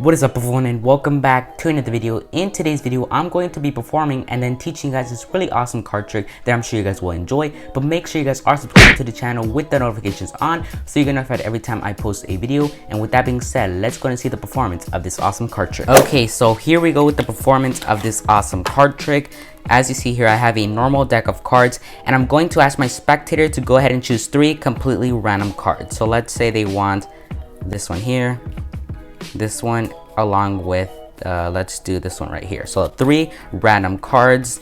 What is up everyone, and welcome back to another video. In today's video, I'm going to be performing and then teaching you guys this really awesome card trick that I'm sure you guys will enjoy. But make sure you guys are subscribed to the channel with the notifications on so you get notified every time I post a video. And with that being said, let's go and see the performance of this awesome card trick. Okay, so here we go with the performance of this awesome card trick. As you see here, I have a normal deck of cards, and I'm going to ask my spectator to go ahead and choose 3 completely random cards. So let's say they want this one here, this one, along with let's do this one right here. So 3 random cards.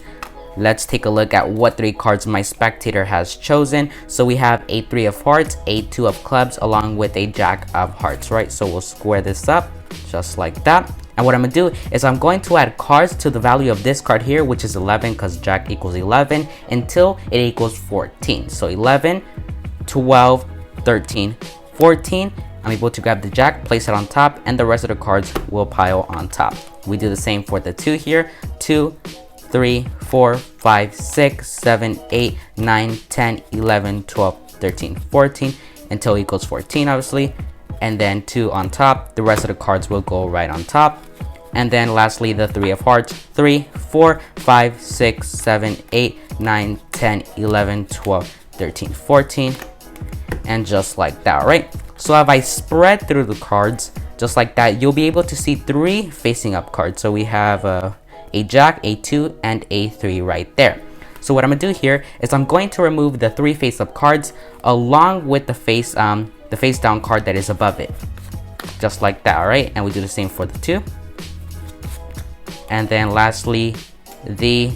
Let's take a look at what 3 cards my spectator has chosen. So we have a 3 of hearts, a 2 of clubs, along with a jack of hearts, right? So we'll square this up just like that. And what I'm gonna do is I'm going to add cards to the value of this card here, which is 11, because jack equals 11, until it equals 14. So 11, 12, 13, 14. I'm able to grab the jack, place it on top, and the rest of the cards will pile on top. We do the same for the 2 here. 2, 3, 4, 5, 6, 7, 8, 9, 10, 11, 12, 13, 14, until it equals 14, obviously. And then 2 on top. The rest of the cards will go right on top. And then lastly, the 3 of hearts. 3, 4, 5, 6, 7, 8, 9, 10, 11, 12, 13, 14. And just like that, right? So if I spread through the cards just like that, you'll be able to see 3 facing up cards. So we have a jack, a 2, and a 3 right there. So what I'm gonna do here is I'm going to remove the 3 face up cards along with the face down card that is above it, just like that. All right, and we do the same for the 2, and then lastly the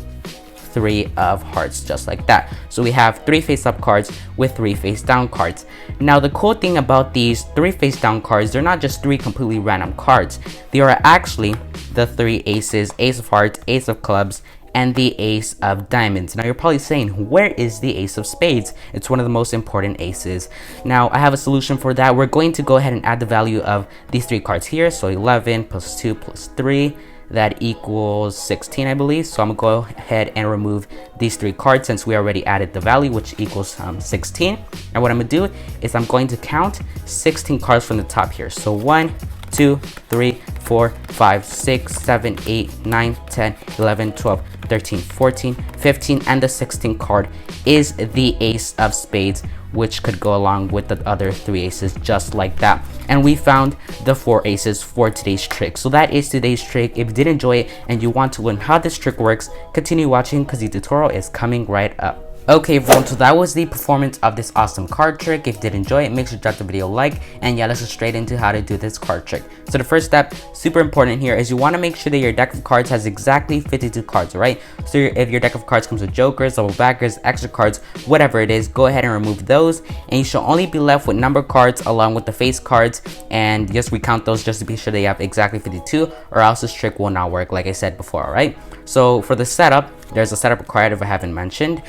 3 of hearts, just like that. So we have 3 face up cards with 3 face down cards. Now the cool thing about these 3 face down cards, they're not just 3 completely random cards. They are actually the 3 aces, ace of hearts, ace of clubs, and the ace of diamonds. Now you're probably saying, where is the ace of spades? It's one of the most important aces. Now I have a solution for that. We're going to go ahead and add the value of these 3 cards here. So 11 plus 2 plus 3, that equals 16, I believe. So I'm gonna go ahead and remove these 3 cards since we already added the value, which equals 16. And what I'm gonna do is I'm going to count 16 cards from the top here. So 1, 2, 3, 4, 5, 6, 7, 8, 9, 10, 11, 12, 13, 14, 15, and the 16th card is the ace of spades, which could go along with the other 3 aces, just like that. And we found the 4 aces for today's trick. So that is today's trick. If you did enjoy it and you want to learn how this trick works, continue watching because the tutorial is coming right up. Okay everyone, so that was the performance of this awesome card trick. If you did enjoy it, make sure to drop the video a like, and yeah, let's get straight into how to do this card trick. So the first step, super important here, is you want to make sure that your deck of cards has exactly 52 cards, right? So if your deck of cards comes with jokers, double backers, extra cards, whatever it is, go ahead and remove those, and you should only be left with number cards along with the face cards, and just recount those just to be sure they have exactly 52, or else this trick will not work, like I said before. All right, so for the setup, there's a setup required if I haven't mentioned.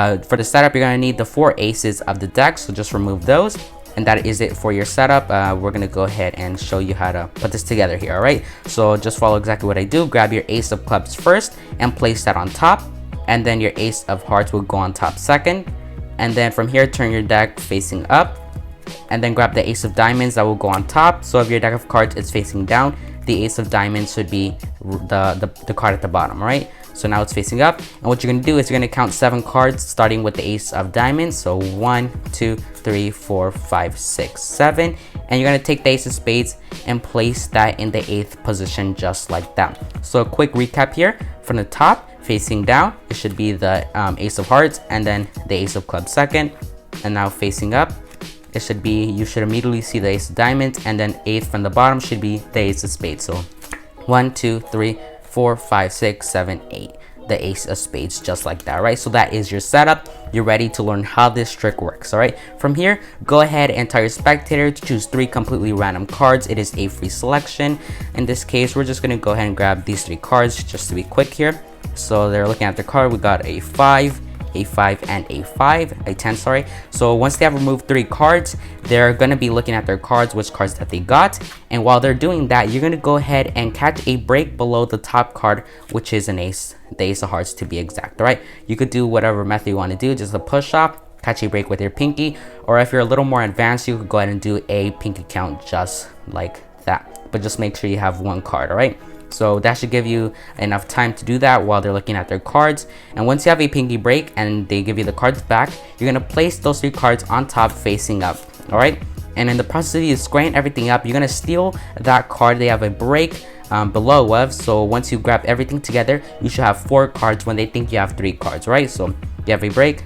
For the setup, you're going to need the 4 aces of the deck, so just remove those, and that is it for your setup. We're going to go ahead and show you how to put this together here. All right, so just follow exactly what I do. Grab your ace of clubs first and place that on top, and then your ace of hearts will go on top second, and then from here turn your deck facing up, and then grab the ace of diamonds that will go on top. So if your deck of cards is facing down, the ace of diamonds should be the card at the bottom, right? So now it's facing up, and what you're gonna do is you're gonna count 7 cards starting with the ace of diamonds. So 1, 2, 3, 4, 5, 6, 7, and you're gonna take the ace of spades and place that in the 8th position, just like that. So a quick recap here: from the top facing down, it should be the ace of hearts, and then the ace of clubs second, and now facing up, it should be, you should immediately see the ace of diamonds, and then 8th from the bottom should be the ace of spades. So 1, 2, 3, 4, 5, 6, 7, 8, the ace of spades, just like that, right? So that is your setup. You're ready to learn how this trick works. All right, from here, go ahead and tell your spectator to choose 3 completely random cards. It is a free selection. In this case, we're just going to go ahead and grab these 3 cards just to be quick here. So they're looking at the card. We got a 5, a 5, and a 10, sorry. So once they have removed 3 cards, they're going to be looking at their cards, which cards that they got, and while they're doing that, you're going to go ahead and catch a break below the top card, which is an ace, the ace of hearts to be exact. All right, you could do whatever method you want to do, just a push off, catch a break with your pinky, or if you're a little more advanced, you could go ahead and do a pinky count just like that. but just make sure you have one card. All right, so that should give you enough time to do that while they're looking at their cards. And once you have a pinky break and they give you the cards back, you're gonna place those 3 cards on top facing up. All right, and in the process of you squaring everything up, you're gonna steal that card they have a break below of. So once you grab everything together, you should have 4 cards when they think you have 3 cards. Right, so you have a break,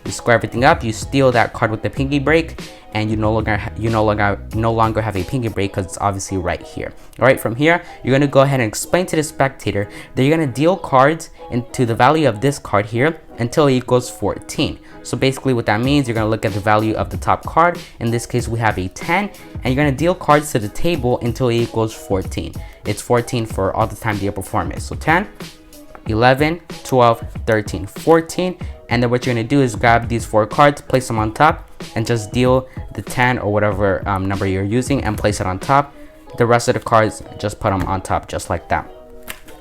you square everything up, you steal that card with the pinky break, and you no longer have a pinky break because it's obviously right here. All right, from here you're going to go ahead and explain to the spectator that you're going to deal cards into the value of this card here until it equals 14. So basically what that means, you're going to look at the value of the top card. In this case we have a 10, and you're going to deal cards to the table until it equals 14. It's 14 for all the time that you perform it. So 10, 11, 12, 13, 14, and then what you're going to do is grab these 4 cards, place them on top, and just deal the 10 or whatever number you're using and place it on top. The rest of the cards, just put them on top just like that.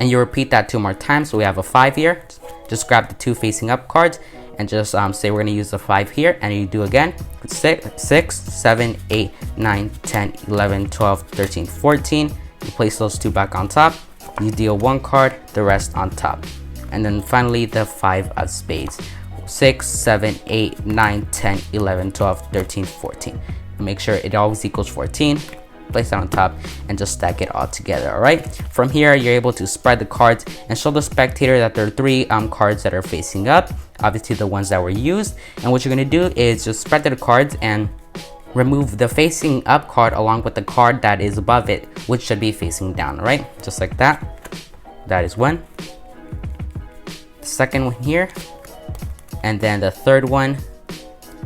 And you repeat that 2 more times. So we have a 5 here. Just grab the 2 facing up cards and just say we're going to use the 5 here, and you do again 6, 7, 8, 9, 10, 11, 12, 13, 14. You place those 2 back on top. You deal 1 card, the rest on top. And then finally the 5 of spades. 6, 7, 8, 9, 10, 11, 12, 13, 14. Make sure it always equals 14. Place that on top and just stack it all together. All right, from here you're able to spread the cards and show the spectator that there are 3 cards that are facing up, obviously the ones that were used. And what you're going to do is just spread the cards and remove the facing up card along with the card that is above it, which should be facing down. All right, just like that. That is one. The second one here, and then the third one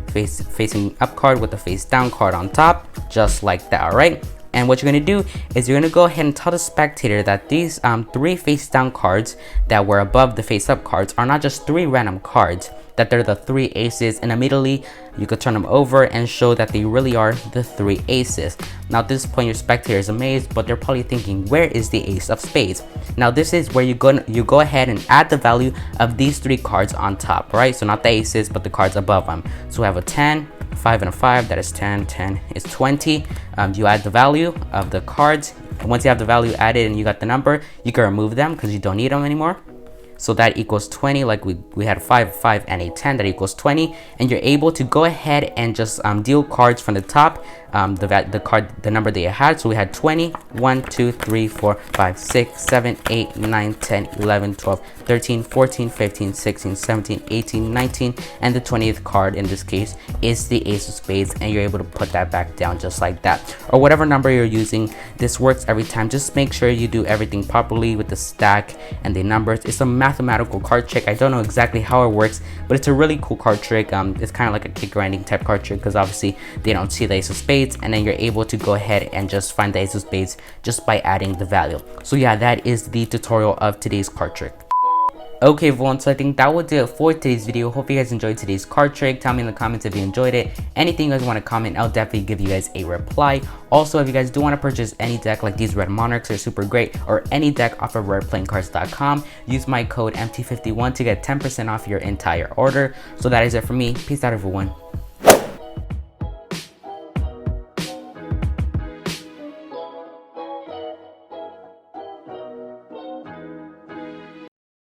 facing up card with the face down card on top, just like that. All right, and what you're going to do is you're going to go ahead and tell the spectator that these 3 face down cards that were above the face up cards are not just 3 random cards, that they're the 3 aces, and immediately you could turn them over and show that they really are the 3 aces. Now at this point your spectator is amazed, but they're probably thinking, where is the ace of spades? Now this is where you go ahead and add the value of these 3 cards on top, right? So not the aces, but the cards above them. So we have a 10, 5, and a 5, that is 10, 10 is 20. You add the value of the cards, and once you have the value added and you got the number, you can remove them because you don't need them anymore. So that equals 20, like we had 5, 5, and a 10, that equals 20. And you're able to go ahead and just deal cards from the top, the number that you had. So we had 20, 1, 2, 3, 4, 5, 6, 7, 8, 9, 10, 11, 12, 13, 14, 15, 16, 17, 18, 19, and the 20th card in this case is the ace of spades, and you're able to put that back down just like that. Or whatever number you're using, this works every time. Just make sure you do everything properly with the stack and the numbers. It's a mathematical card trick. I don't know exactly how it works, but it's a really cool card trick. It's kind of like a kick grinding type card trick because obviously they don't see the ace of spades, and then you're able to go ahead and just find the ace of spades just by adding the value. So yeah, that is the tutorial of today's card trick. Okay everyone, so I think that would do it for today's video. Hope you guys enjoyed today's card trick. Tell me in the comments if you enjoyed it. Anything you guys want to comment, I'll definitely give you guys a reply. Also, if you guys do want to purchase any deck, like these red Monarchs are super great, or any deck off of RarePlayingCards.com, use my code MT51 to get 10% off your entire order. So that is it for me. Peace out everyone.